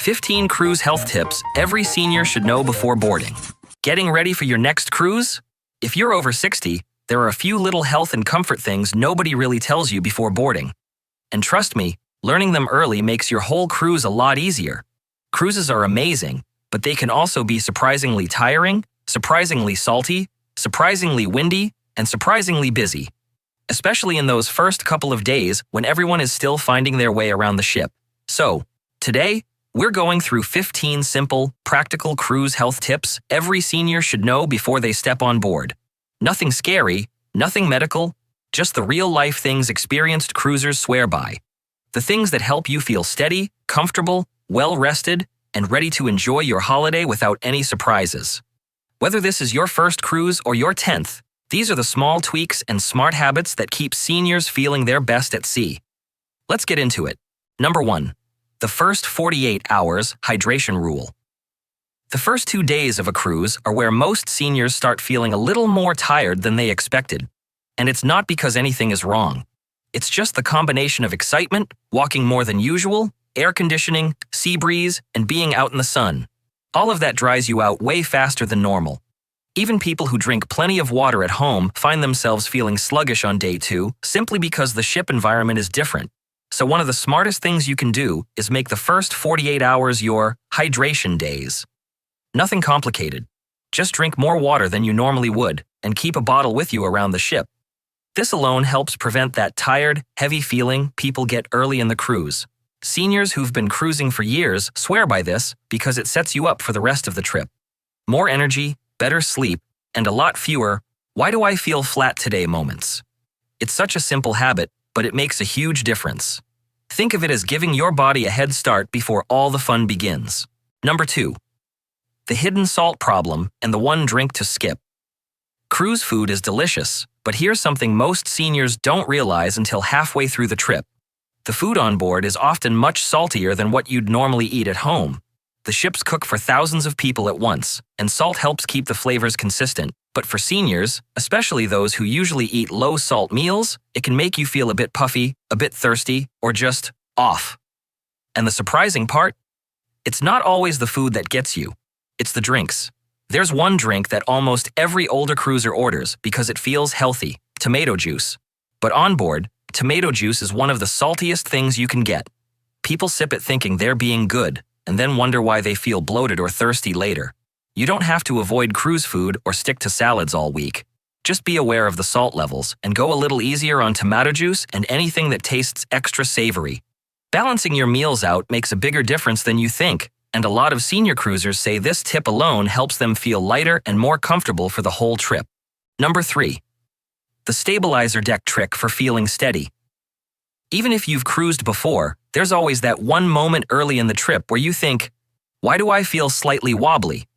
15 cruise health tips every senior should know before boarding. Getting ready for your next cruise? If you're over 60, there are a few little health and comfort things nobody really tells you before boarding. And trust me, learning them early makes your whole cruise a lot easier. Cruises are amazing, but they can also be surprisingly tiring, surprisingly salty, surprisingly windy, and surprisingly busy. Especially in those first couple of days when everyone is still finding their way around the ship. So, today, we're going through 15 simple, practical cruise health tips every senior should know before they step on board. Nothing scary, nothing medical, just the real-life things experienced cruisers swear by. The things that help you feel steady, comfortable, well-rested, and ready to enjoy your holiday without any surprises. Whether this is your first cruise or your 10th, these are the small tweaks and smart habits that keep seniors feeling their best at sea. Let's get into it. Number 1. The first 48 hours hydration rule. The first 2 days of a cruise are where most seniors start feeling a little more tired than they expected. And it's not because anything is wrong. It's just the combination of excitement, walking more than usual, air conditioning, sea breeze, and being out in the sun. All of that dries you out way faster than normal. Even people who drink plenty of water at home find themselves feeling sluggish on day 2 simply because the ship environment is different. So one of the smartest things you can do is make the first 48 hours your hydration days. Nothing complicated. Just drink more water than you normally would and keep a bottle with you around the ship. This alone helps prevent that tired, heavy feeling people get early in the cruise. Seniors who've been cruising for years swear by this because it sets you up for the rest of the trip. More energy, better sleep, and a lot fewer, "why do I feel flat today" moments. It's such a simple habit, but it makes a huge difference. Think of it as giving your body a head start before all the fun begins. Number 2. The hidden salt problem and the one drink to skip. Cruise food is delicious, but here's something most seniors don't realize until halfway through the trip. The food on board is often much saltier than what you'd normally eat at home. The ships cook for thousands of people at once, and salt helps keep the flavors consistent. But for seniors, especially those who usually eat low-salt meals, it can make you feel a bit puffy, a bit thirsty, or just off. And the surprising part? It's not always the food that gets you. It's the drinks. There's one drink that almost every older cruiser orders because it feels healthy: tomato juice. But on board, tomato juice is one of the saltiest things you can get. People sip it thinking they're being good, and then wonder why they feel bloated or thirsty later. You don't have to avoid cruise food or stick to salads all week. Just be aware of the salt levels and go a little easier on tomato juice and anything that tastes extra savory. Balancing your meals out makes a bigger difference than you think, and a lot of senior cruisers say this tip alone helps them feel lighter and more comfortable for the whole trip. Number 3. The stabilizer deck trick for feeling steady. Even if you've cruised before, there's always that one moment early in the trip where you think, "why do I feel slightly wobbly?"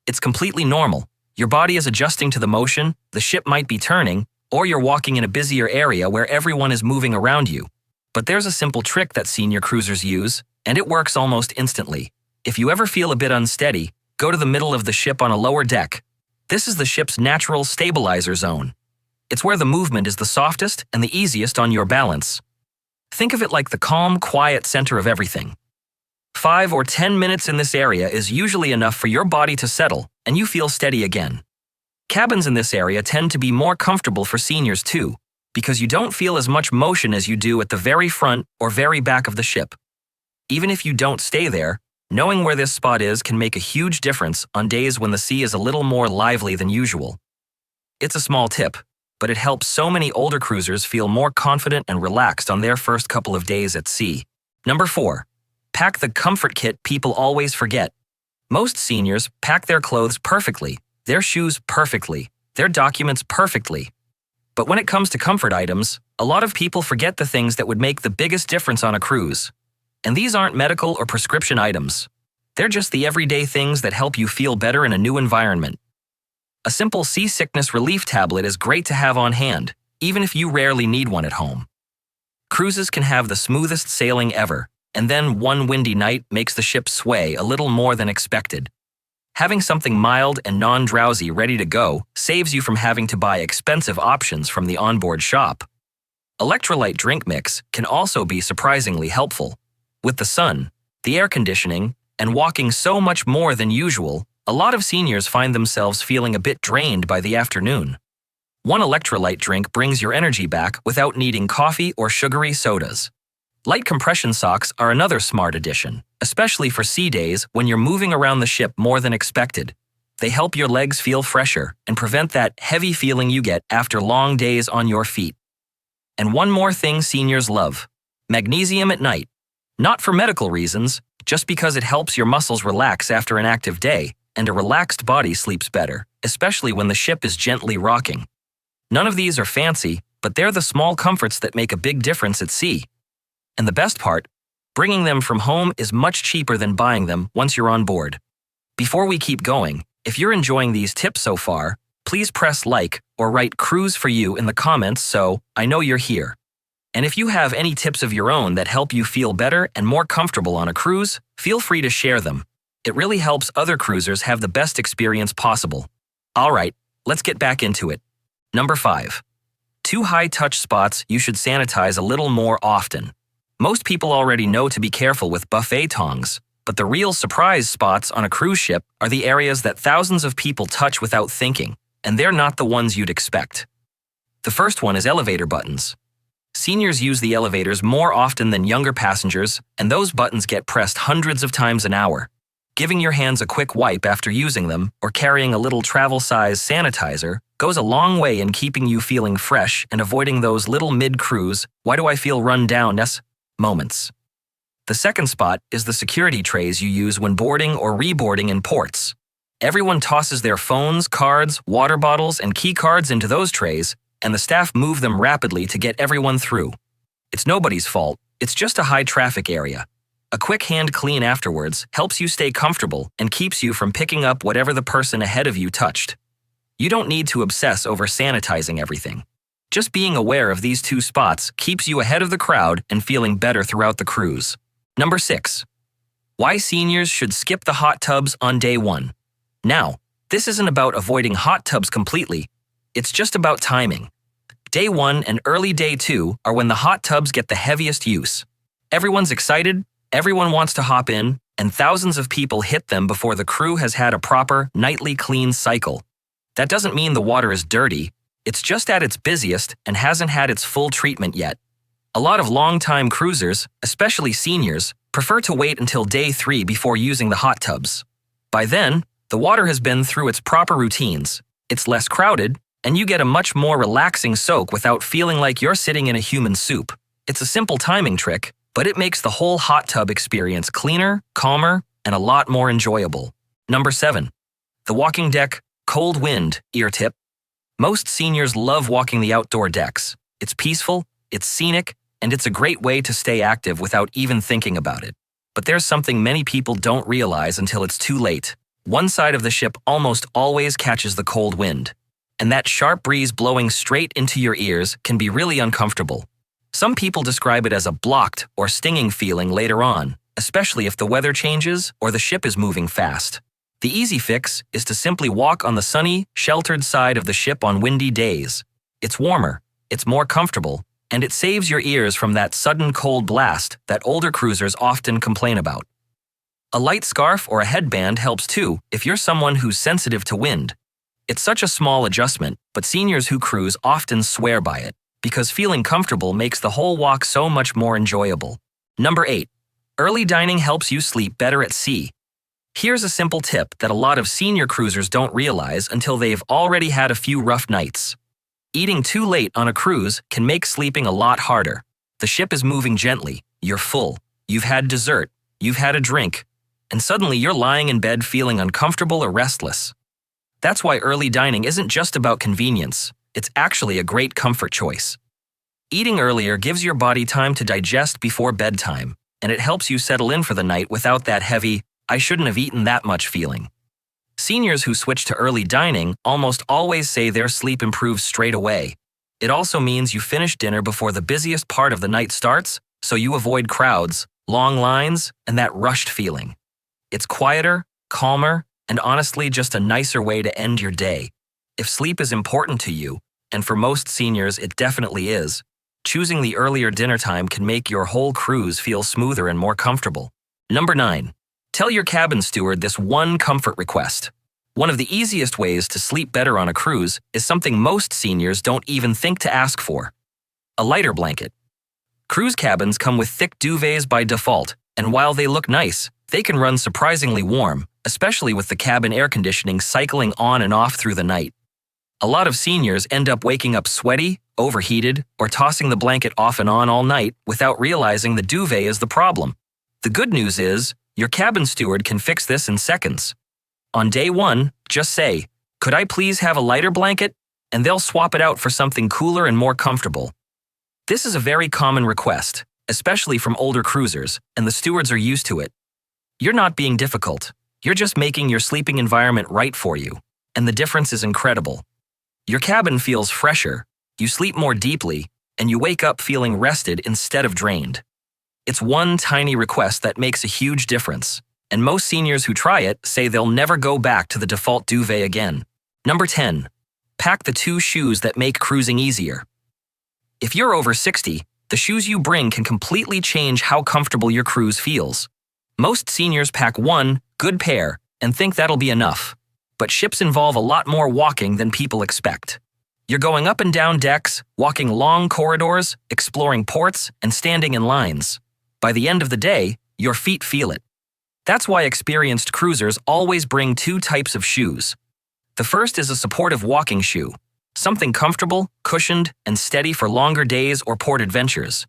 It's completely normal. Your body is adjusting to the motion, the ship might be turning, or you're walking in a busier area where everyone is moving around you. But there's a simple trick that senior cruisers use, and it works almost instantly. If you ever feel a bit unsteady, go to the middle of the ship on a lower deck. This is the ship's natural stabilizer zone. It's where the movement is the softest and the easiest on your balance. Think of it like the calm, quiet center of everything. 5 or 10 minutes in this area is usually enough for your body to settle, and you feel steady again. Cabins in this area tend to be more comfortable for seniors too, because you don't feel as much motion as you do at the very front or very back of the ship. Even if you don't stay there, knowing where this spot is can make a huge difference on days when the sea is a little more lively than usual. It's a small tip, but it helps so many older cruisers feel more confident and relaxed on their first couple of days at sea. Number 4. Pack the comfort kit people always forget. Most seniors pack their clothes perfectly, their shoes perfectly, their documents perfectly. But when it comes to comfort items, a lot of people forget the things that would make the biggest difference on a cruise. And these aren't medical or prescription items. They're just the everyday things that help you feel better in a new environment. A simple seasickness relief tablet is great to have on hand, even if you rarely need one at home. Cruises can have the smoothest sailing ever, and then one windy night makes the ship sway a little more than expected. Having something mild and non-drowsy ready to go saves you from having to buy expensive options from the onboard shop. Electrolyte drink mix can also be surprisingly helpful. With the sun, the air conditioning, And walking so much more than usual, a lot of seniors find themselves feeling a bit drained by the afternoon. One electrolyte drink brings your energy back without needing coffee or sugary sodas. Light compression socks are another smart addition, especially for sea days when you're moving around the ship more than expected. They help your legs feel fresher and prevent that heavy feeling you get after long days on your feet. And one more thing seniors love: magnesium at night. Not for medical reasons, just because it helps your muscles relax after an active day, and a relaxed body sleeps better, especially when the ship is gently rocking. None of these are fancy, but they're the small comforts that make a big difference at sea. And the best part, bringing them from home is much cheaper than buying them once you're on board. Before we keep going, if you're enjoying these tips so far, please press like or write "Cruise for you" in the comments so I know you're here. And if you have any tips of your own that help you feel better and more comfortable on a cruise, feel free to share them. It really helps other cruisers have the best experience possible. All right, let's get back into it. Number 5. 2 high-touch spots you should sanitize a little more often. Most people already know to be careful with buffet tongs, but the real surprise spots on a cruise ship are the areas that thousands of people touch without thinking, and they're not the ones you'd expect. The first one is elevator buttons. Seniors use the elevators more often than younger passengers, and those buttons get pressed hundreds of times an hour. Giving your hands a quick wipe after using them or carrying a little travel-size sanitizer goes a long way in keeping you feeling fresh and avoiding those little mid-cruise "why do I feel run down-ness" moments. The second spot is the security trays you use when boarding or reboarding in ports. Everyone tosses their phones, cards, water bottles, and key cards into those trays, and the staff move them rapidly to get everyone through. It's nobody's fault, it's just a high-traffic area. A quick hand clean afterwards helps you stay comfortable and keeps you from picking up whatever the person ahead of you touched. You don't need to obsess over sanitizing everything. Just being aware of these 2 spots keeps you ahead of the crowd and feeling better throughout the cruise. Number 6. Why seniors should skip the hot tubs on day 1. Now, this isn't about avoiding hot tubs completely. It's just about timing. Day 1 and early day 2 are when the hot tubs get the heaviest use. Everyone's excited, everyone wants to hop in, and thousands of people hit them before the crew has had a proper nightly clean cycle. That doesn't mean the water is dirty. It's just at its busiest and hasn't had its full treatment yet. A lot of long-time cruisers, especially seniors, prefer to wait until day 3 before using the hot tubs. By then, the water has been through its proper routines, it's less crowded, and you get a much more relaxing soak without feeling like you're sitting in a human soup. It's a simple timing trick, but it makes the whole hot tub experience cleaner, calmer, and a lot more enjoyable. Number 7. The walking deck, cold wind, ear tip. Most seniors love walking the outdoor decks. It's peaceful, it's scenic, and it's a great way to stay active without even thinking about it. But there's something many people don't realize until it's too late. One side of the ship almost always catches the cold wind, and that sharp breeze blowing straight into your ears can be really uncomfortable. Some people describe it as a blocked or stinging feeling later on, especially if the weather changes or the ship is moving fast. The easy fix is to simply walk on the sunny, sheltered side of the ship on windy days. It's warmer, it's more comfortable, and it saves your ears from that sudden cold blast that older cruisers often complain about. A light scarf or a headband helps too if you're someone who's sensitive to wind. It's such a small adjustment, but seniors who cruise often swear by it, because feeling comfortable makes the whole walk so much more enjoyable. Number 8. Early dining helps you sleep better at sea. Here's a simple tip that a lot of senior cruisers don't realize until they've already had a few rough nights. Eating too late on a cruise can make sleeping a lot harder. The ship is moving gently, you're full, you've had dessert, you've had a drink, and suddenly you're lying in bed feeling uncomfortable or restless. That's why early dining isn't just about convenience, it's actually a great comfort choice. Eating earlier gives your body time to digest before bedtime, and it helps you settle in for the night without that heavy, "I shouldn't have eaten that much" feeling. Seniors who switch to early dining almost always say their sleep improves straight away. It also means you finish dinner before the busiest part of the night starts, so you avoid crowds, long lines, and that rushed feeling. It's quieter, calmer, and honestly just a nicer way to end your day. If sleep is important to you, and for most seniors it definitely is, choosing the earlier dinner time can make your whole cruise feel smoother and more comfortable. Number 9. Tell your cabin steward this one comfort request. One of the easiest ways to sleep better on a cruise is something most seniors don't even think to ask for: a lighter blanket. Cruise cabins come with thick duvets by default, and while they look nice, they can run surprisingly warm, especially with the cabin air conditioning cycling on and off through the night. A lot of seniors end up waking up sweaty, overheated, or tossing the blanket off and on all night without realizing the duvet is the problem. The good news is, your cabin steward can fix this in seconds. On day one, just say, "Could I please have a lighter blanket?" and they'll swap it out for something cooler and more comfortable. This is a very common request, especially from older cruisers, and the stewards are used to it. You're not being difficult. You're just making your sleeping environment right for you, and the difference is incredible. Your cabin feels fresher, you sleep more deeply, and you wake up feeling rested instead of drained. It's one tiny request that makes a huge difference, and most seniors who try it say they'll never go back to the default duvet again. Number 10. Pack the 2 shoes that make cruising easier. If you're over 60, the shoes you bring can completely change how comfortable your cruise feels. Most seniors pack one good pair and think that'll be enough, but ships involve a lot more walking than people expect. You're going up and down decks, walking long corridors, exploring ports, and standing in lines. By the end of the day, your feet feel it. That's why experienced cruisers always bring 2 types of shoes. The first is a supportive walking shoe, something comfortable, cushioned, and steady for longer days or port adventures.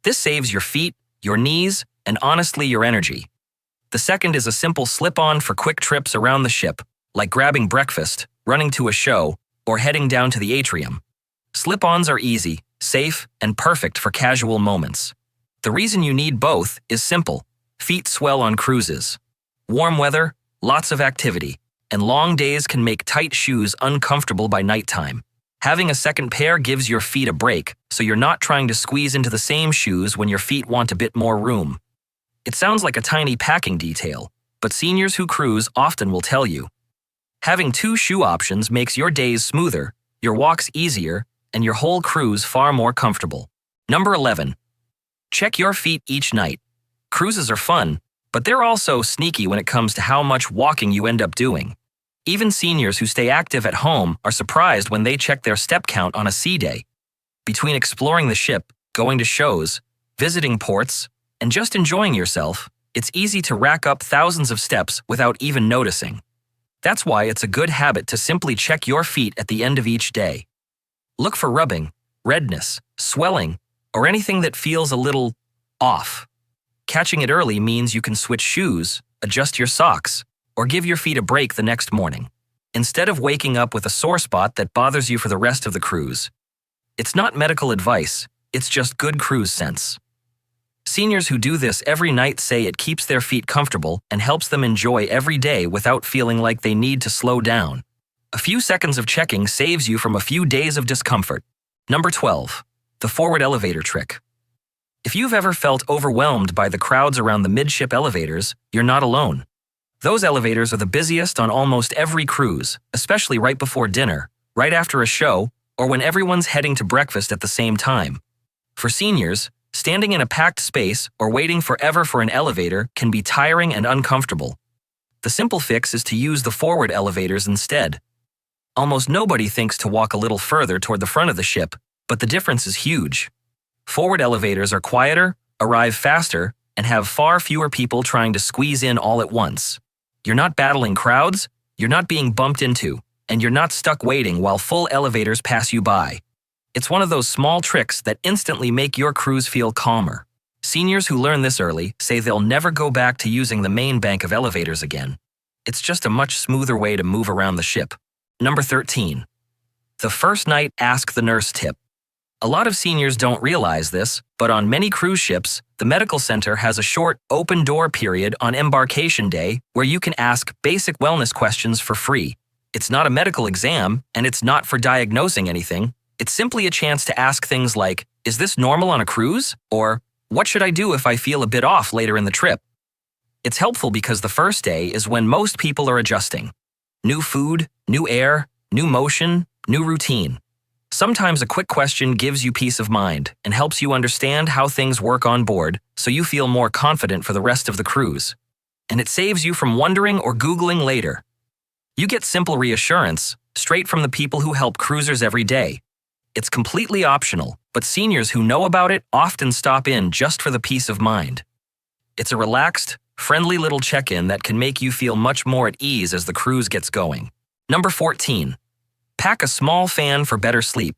This saves your feet, your knees, and honestly your energy. The second is a simple slip-on for quick trips around the ship, like grabbing breakfast, running to a show, or heading down to the atrium. Slip-ons are easy, safe, and perfect for casual moments. The reason you need both is simple: feet swell on cruises. Warm weather, lots of activity, and long days can make tight shoes uncomfortable by nighttime. Having a second pair gives your feet a break, so you're not trying to squeeze into the same shoes when your feet want a bit more room. It sounds like a tiny packing detail, but seniors who cruise often will tell you. Having 2 shoe options makes your days smoother, your walks easier, and your whole cruise far more comfortable. Number 11. Check your feet each night. Cruises are fun, but they're also sneaky when it comes to how much walking you end up doing. Even seniors who stay active at home are surprised when they check their step count on a sea day. Between exploring the ship, going to shows, visiting ports, and just enjoying yourself, it's easy to rack up thousands of steps without even noticing. That's why it's a good habit to simply check your feet at the end of each day. Look for rubbing, redness, swelling, or anything that feels a little off. Catching it early means you can switch shoes, adjust your socks, or give your feet a break the next morning, instead of waking up with a sore spot that bothers you for the rest of the cruise. It's not medical advice, it's just good cruise sense. Seniors who do this every night say it keeps their feet comfortable and helps them enjoy every day without feeling like they need to slow down. A few seconds of checking saves you from a few days of discomfort. Number 12. The forward elevator trick. If you've ever felt overwhelmed by the crowds around the midship elevators, you're not alone. Those elevators are the busiest on almost every cruise, especially right before dinner, right after a show, or when everyone's heading to breakfast at the same time. For seniors, standing in a packed space or waiting forever for an elevator can be tiring and uncomfortable. The simple fix is to use the forward elevators instead. Almost nobody thinks to walk a little further toward the front of the ship, but the difference is huge. Forward elevators are quieter, arrive faster, and have far fewer people trying to squeeze in all at once. You're not battling crowds, you're not being bumped into, and you're not stuck waiting while full elevators pass you by. It's one of those small tricks that instantly make your cruise feel calmer. Seniors who learn this early say they'll never go back to using the main bank of elevators again. It's just a much smoother way to move around the ship. Number 13. The first night ask the nurse tip. A lot of seniors don't realize this, but on many cruise ships, the medical center has a short, open-door period on embarkation day where you can ask basic wellness questions for free. It's not a medical exam, and it's not for diagnosing anything. It's simply a chance to ask things like, "Is this normal on a cruise?" or "What should I do if I feel a bit off later in the trip?" It's helpful because the first day is when most people are adjusting. New food, new air, new motion, new routine. Sometimes a quick question gives you peace of mind and helps you understand how things work on board so you feel more confident for the rest of the cruise. and it saves you from wondering or Googling later. You get simple reassurance straight from the people who help cruisers every day. It's completely optional, but seniors who know about it often stop in just for the peace of mind. It's a relaxed, friendly little check-in that can make you feel much more at ease as the cruise gets going. Number 14. Pack a small fan for better sleep.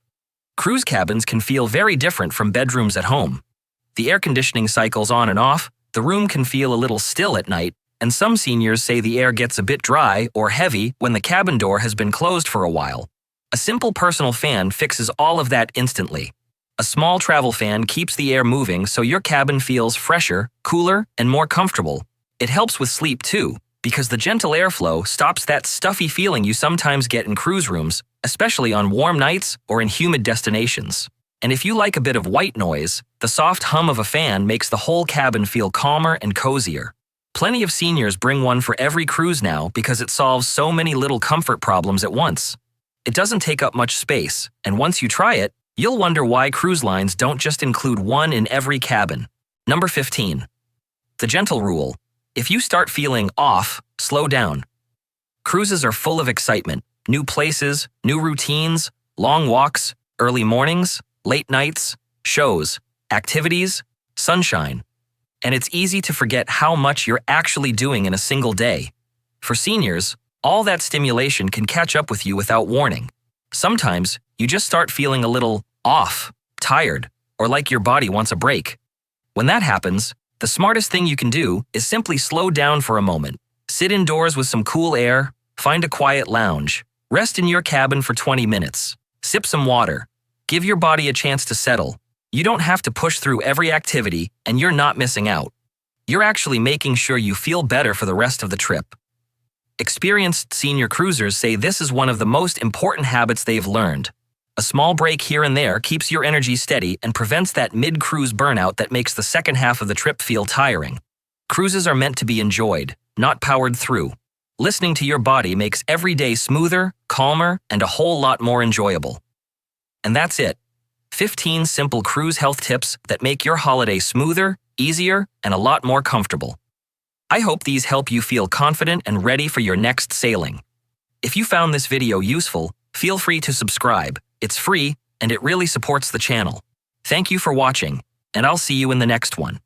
Cruise cabins can feel very different from bedrooms at home. The air conditioning cycles on and off, the room can feel a little still at night, and some seniors say the air gets a bit dry or heavy when the cabin door has been closed for a while. A simple personal fan fixes all of that instantly. A small travel fan keeps the air moving so your cabin feels fresher, cooler, and more comfortable. It helps with sleep too, because the gentle airflow stops that stuffy feeling you sometimes get in cruise rooms, especially on warm nights or in humid destinations. And if you like a bit of white noise, the soft hum of a fan makes the whole cabin feel calmer and cozier. Plenty of seniors bring one for every cruise now because it solves so many little comfort problems at once. It doesn't take up much space, and once you try it, you'll wonder why cruise lines don't just include one in every cabin. Number 15. The gentle rule. If you start feeling off, slow down. Cruises are full of excitement. New places, new routines, long walks, early mornings, late nights, shows, activities, sunshine. And it's easy to forget how much you're actually doing in a single day. For seniors, all that stimulation can catch up with you without warning. Sometimes, you just start feeling a little off, tired, or like your body wants a break. When that happens, the smartest thing you can do is simply slow down for a moment. Sit indoors with some cool air, find a quiet lounge, rest in your cabin for 20 minutes, sip some water, give your body a chance to settle. You don't have to push through every activity, and you're not missing out. You're actually making sure you feel better for the rest of the trip. Experienced senior cruisers say this is one of the most important habits they've learned. A small break here and there keeps your energy steady and prevents that mid-cruise burnout that makes the second half of the trip feel tiring. Cruises are meant to be enjoyed, not powered through. Listening to your body makes every day smoother, calmer, and a whole lot more enjoyable. And that's it. 15 simple cruise health tips that make your holiday smoother, easier, and a lot more comfortable. I hope these help you feel confident and ready for your next sailing. If you found this video useful, feel free to subscribe. It's free, and it really supports the channel. Thank you for watching, and I'll see you in the next one.